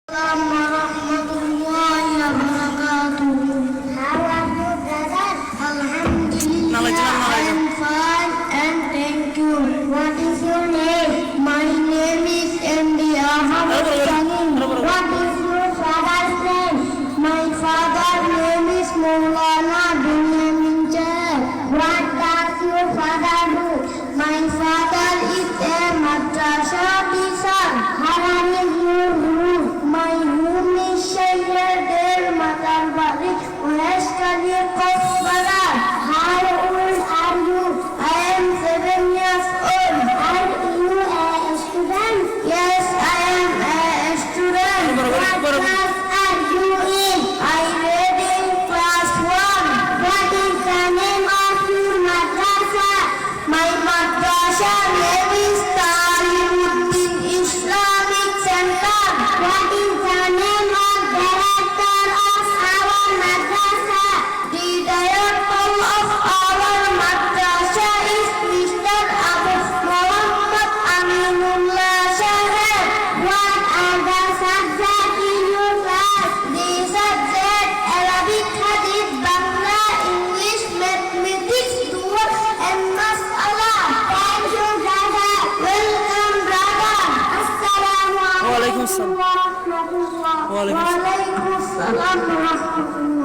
Warahmatullahi wabarakatuh. How are you, brother? Alhamdulillah, I am fine and thank you. What is your name? My name is India. How are you studying? What is your father's name? My father's name is Maulana Bunyamin Jalal. What does your father do? My father is a madrasa teacher. How are you? My room is Shayyad Matalbari, West Ali Kosbara. How old are you? I am 7 years old. Are you a student? Yes, I am a student. What class are you in? I read in class 1. What is the name of your madrasa? My madrasa name is Talibuddin Islamic Center. What is the name of director of our madrasa? The director of our madrasa is Mr. Abu Muhammad Aminullah Shahid. What are the subjects in your class? The subject Arabic, Hadith, Bangla, English, Mathematics, Dua, and Mas'ala. Thank you, brother. Welcome, brother. Assalamu alaikum Waalaikumsalam. warahmatullahi wabarakatuh. Waalaikumsalam warahmatullahi